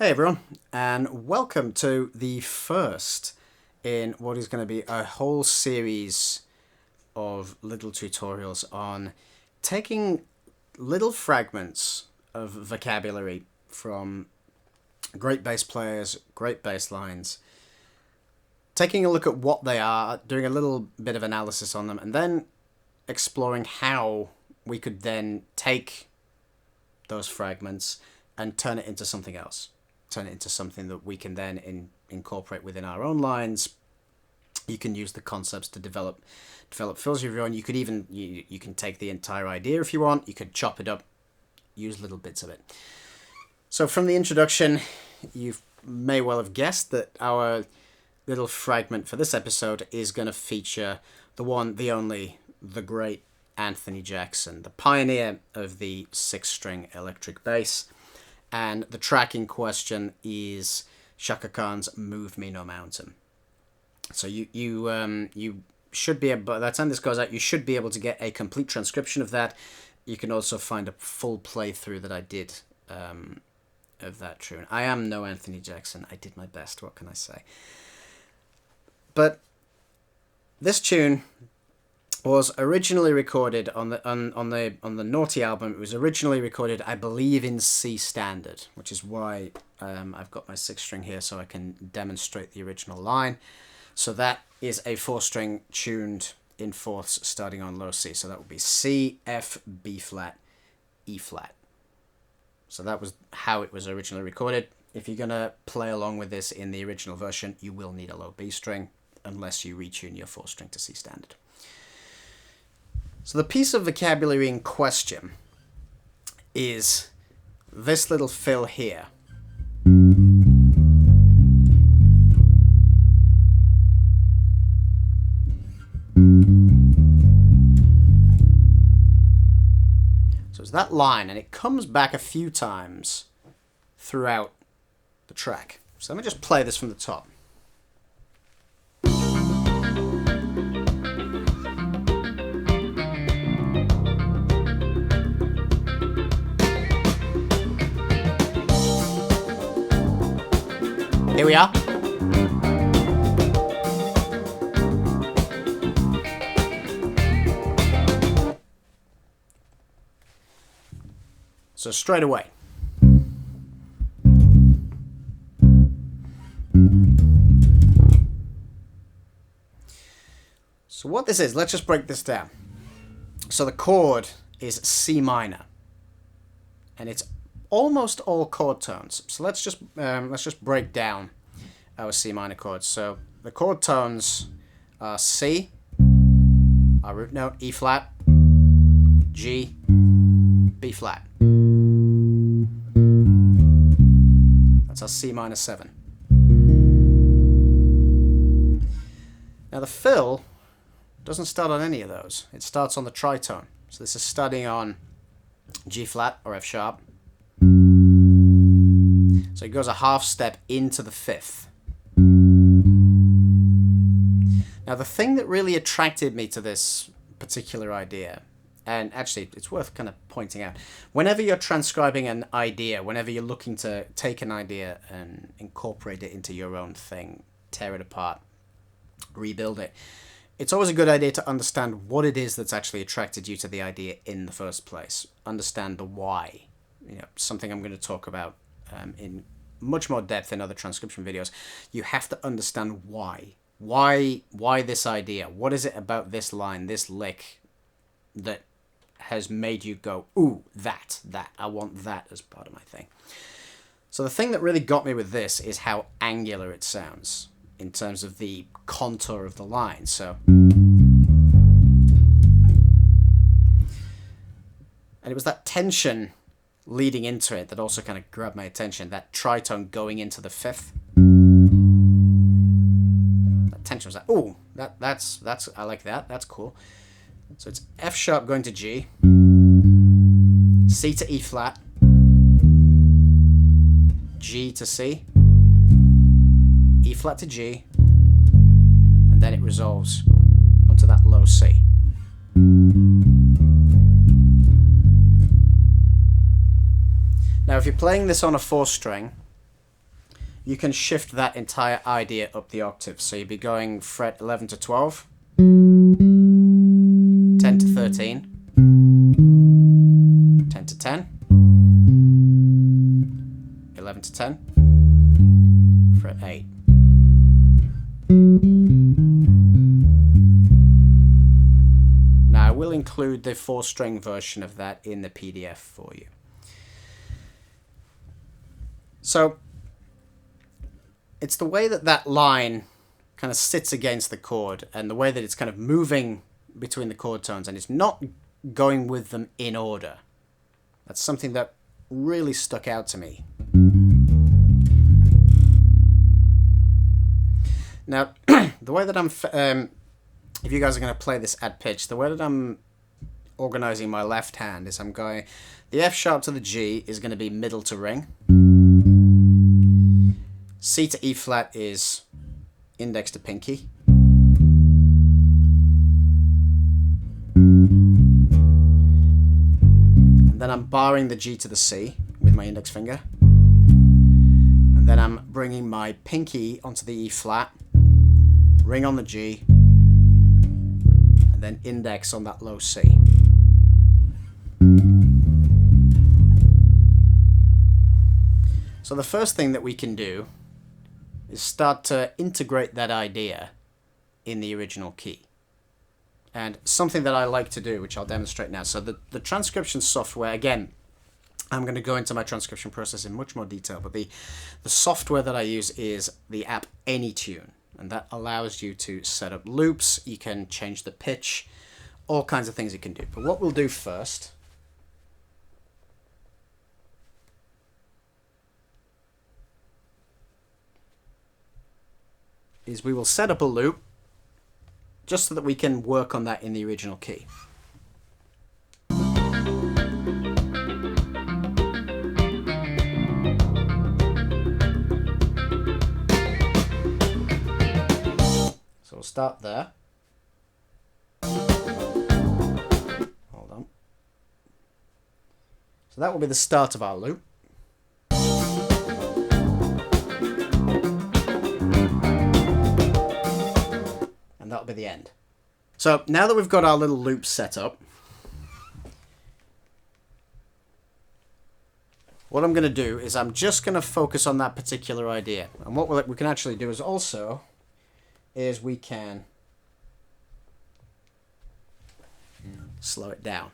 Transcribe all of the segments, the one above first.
Hey everyone, and welcome to the first in what is going to be a whole series of little tutorials on taking little fragments of vocabulary from great bass players, great bass lines, taking a look at what they are, doing a little bit of analysis on them, and then exploring how we could then take those fragments and turn it into something else. Turn it into something that we can then incorporate within our own lines. You can use the concepts to develop fills of your own. You could even you can take the entire idea if you want. You could chop it up, use little bits of it. So from the introduction, you may well have guessed that our little fragment for this episode is going to feature the one, the only, the great Anthony Jackson, the pioneer of the 6-string electric bass. And the track in question is Chaka Khan's "Move Me No Mountain." So you should be able, by the time this goes out, you should be able to get a complete transcription of that. You can also find a full playthrough that I did of that tune. I am no Anthony Jackson. I did my best. What can I say? But this tune was originally recorded on the Naughty album. It was originally recorded, I believe, in C standard, which is why I've got my 6-string here so I can demonstrate the original line. So that is a 4-string tuned in fourths starting on low C. So that would be C, F, B flat, E flat. So that was how it was originally recorded. If you're gonna play along with this in the original version, you will need a low B string unless you retune your 4-string to C standard. So the piece of vocabulary in question is this little fill here. So it's that line, and it comes back a few times throughout the track. So let me just play this from the top. Here we are. So straight away. So what this is, let's just break this down. So the chord is C minor, and it's almost all chord tones. So let's just break down our C minor chords. So the chord tones are C, our root note, E flat, G, B flat. That's our C minor 7. Now the fill doesn't start on any of those. It starts on the tritone. So this is starting on G flat or F sharp. So it goes a half step into the 5th. Now the thing that really attracted me to this particular idea, and actually it's worth kind of pointing out, whenever you're transcribing an idea, whenever you're looking to take an idea and incorporate it into your own thing, tear it apart, rebuild it, it's always a good idea to understand what it is that's actually attracted you to the idea in the first place. Understand the why. You know, something I'm going to talk about in much more depth in other transcription videos. You have to understand why. Why this idea? What is it about this line, this lick, that has made you go, ooh, that, I want that as part of my thing. So the thing that really got me with this is how angular it sounds in terms of the contour of the line. So, and it was that tension leading into it that also kind of grabbed my attention. That tritone going into the 5th. That tension was like, oh, that's I like that. That's cool. So it's F sharp going to G, C to E flat, G to C, E flat to G, and then it resolves onto that low C. Now if you're playing this on a 4-string, you can shift that entire idea up the octave. So you'd be going fret 11 to 12, 10 to 13, 10 to 10, 11 to 10, fret 8. Now I will include the 4-string version of that in the PDF for you. So it's the way that that line kind of sits against the chord and the way that it's kind of moving between the chord tones, and it's not going with them in order. That's something that really stuck out to me. Now, the way that I'm, if you guys are going to play this at pitch, the way that I'm organizing my left hand is I'm going, the F sharp to the G is going to be middle to ring. C to E flat is index to pinky. And then I'm barring the G to the C with my index finger. And then I'm bringing my pinky onto the E flat, ring on the G, and then index on that low C. So the first thing that we can do is start to integrate that idea in the original key. And something that I like to do, which I'll demonstrate now. So the transcription software, again, I'm going to go into my transcription process in much more detail, but the software that I use is the app AnyTune, and that allows you to set up loops, you can change the pitch, all kinds of things you can do. But what we'll do first is we will set up a loop just so that we can work on that in the original key. So we'll start there. Hold on. So that will be the start of our loop. That'll be the end. So now that we've got our little loop set up, what I'm going to do is I'm just going to focus on that particular idea. And what we can actually do is also we can slow it down.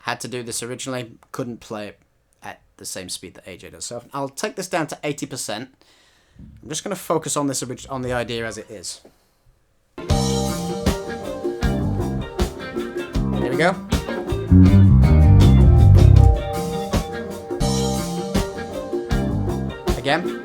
Had to do this originally, couldn't play it at the same speed that AJ does. So I'll take this down to 80%. I'm just going to focus on this on the idea as it is. Here we go. Again.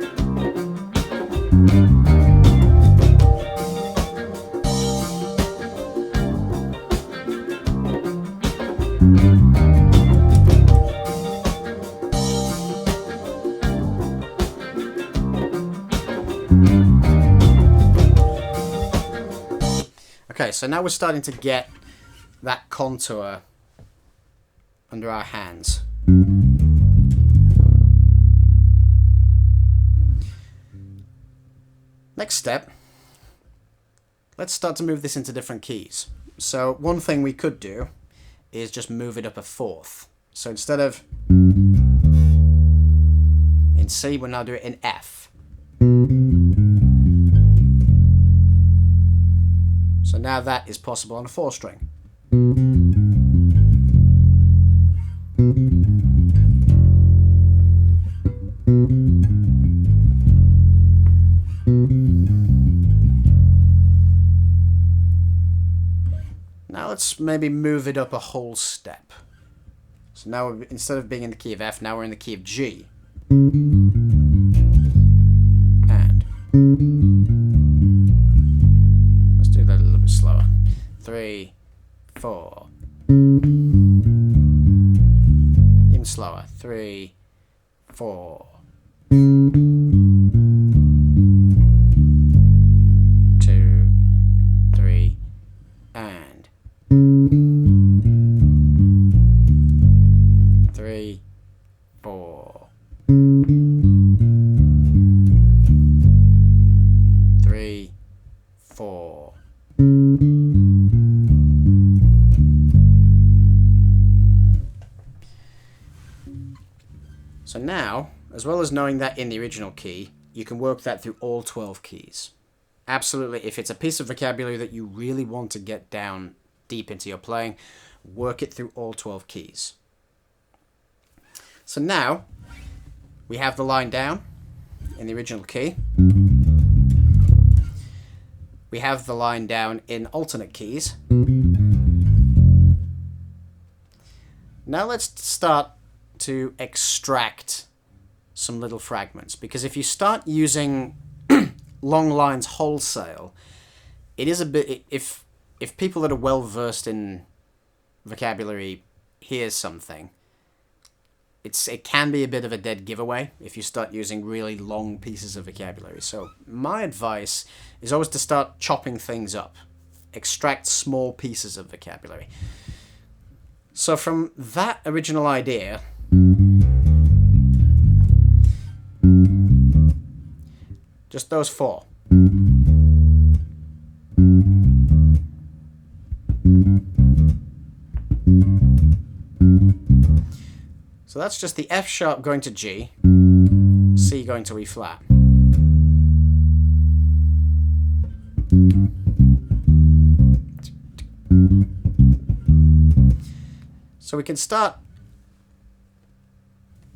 Okay, so now we're starting to get that contour under our hands. Next step, let's start to move this into different keys. So one thing we could do is just move it up a fourth. So instead of in C, we'll now do it in F. So now that is possible on a 4-string. Now let's maybe move it up a whole step. So now instead of being in the key of F, now we're in the key of G. And let's do that a little bit slower. 3, 4. Even slower. 3, 4. 2, 3, and 3, 4. So now, as well as knowing that in the original key, you can work that through all 12 keys. Absolutely, if it's a piece of vocabulary that you really want to get down deep into your playing, work it through all 12 keys. So now, we have the line down in the original key. We have the line down in alternate keys. Now let's start to extract some little fragments, because if you start using long lines wholesale, it is a bit, if people that are well versed in vocabulary hear something, it can be a bit of a dead giveaway if you start using really long pieces of vocabulary. So my advice is always to start chopping things up, extract small pieces of vocabulary. So from that original idea, just those 4. So that's just the F sharp going to G, C going to E flat. So we can start,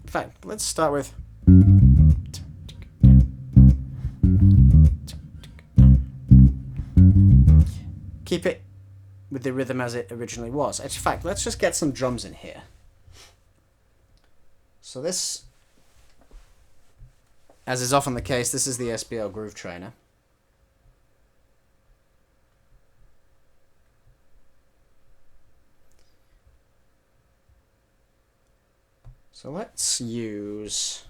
in fact, let's start with keep it with the rhythm as it originally was. In fact, let's just get some drums in here. So this, as is often the case, this is the SBL Groove Trainer. So let's use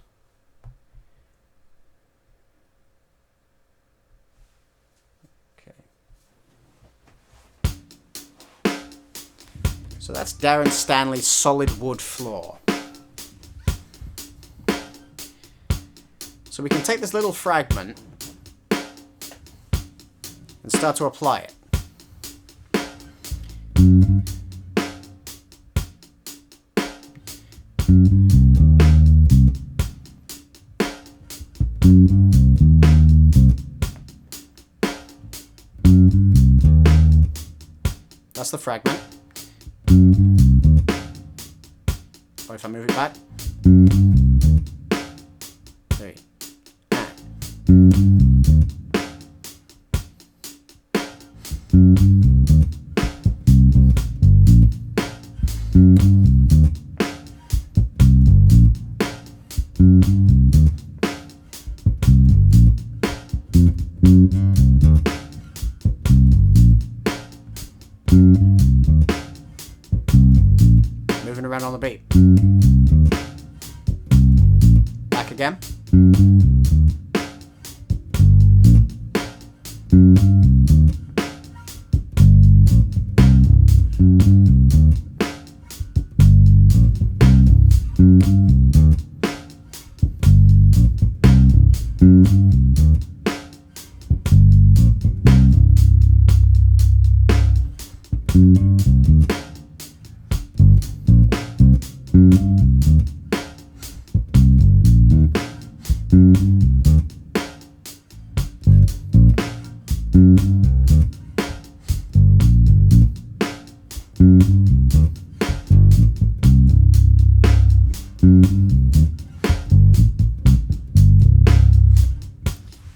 so that's Darren Stanley's Solid Wood Floor. So we can take this little fragment and start to apply it. That's the fragment. Or if I move it back. 3. Moving around on the beat. Back again.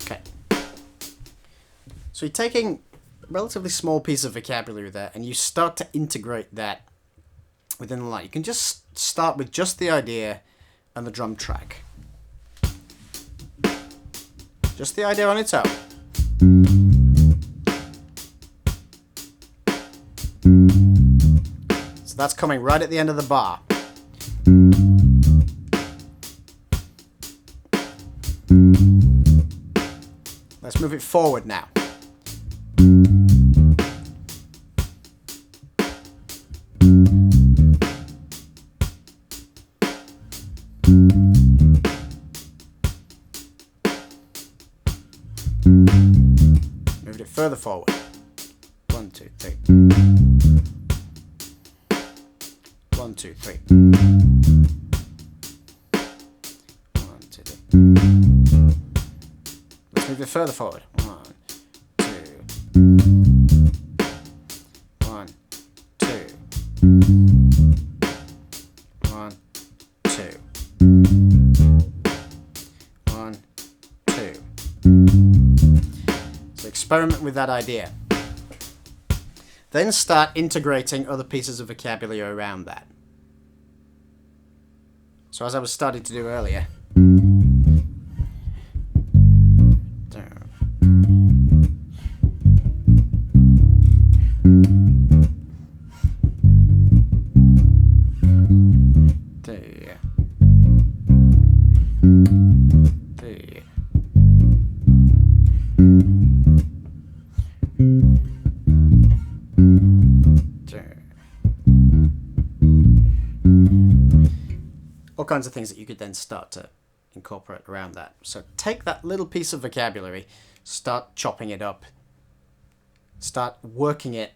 Okay. So you're taking a relatively small piece of vocabulary there and you start to integrate that within the line. You can just start with just the idea and the drum track. Just the idea on its own. So that's coming right at the end of the bar. Let's move it forward now. Moved it further forward. 1, 2, 3. 1, 2, 3. move it further forward. 1, 2. 1, 2. 1, 2. 1, 2. So experiment with that idea. Then start integrating other pieces of vocabulary around that. So as I was starting to do earlier, all kinds of things that you could then start to incorporate around that. So take that little piece of vocabulary, start chopping it up, start working it.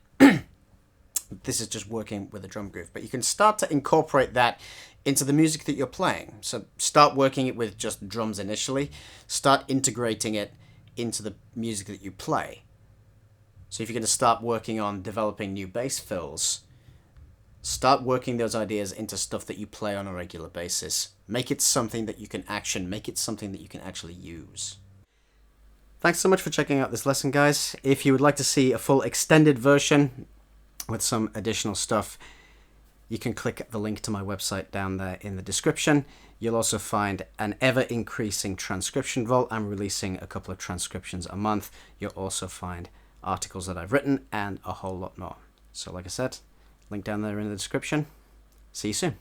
This is just working with a drum groove, but you can start to incorporate that into the music that you're playing. So start working it with just drums initially, start integrating it into the music that you play. So if you're going to start working on developing new bass fills, start working those ideas into stuff that you play on a regular basis. Make it something that you can action. Make it something that you can actually use. Thanks so much for checking out this lesson, guys. If you would like to see a full extended version with some additional stuff, you can click the link to my website down there in the description. You'll also find an ever-increasing transcription vault. I'm releasing a couple of transcriptions a month. You'll also find articles that I've written and a whole lot more. So like I said, link down there in the description. See you soon.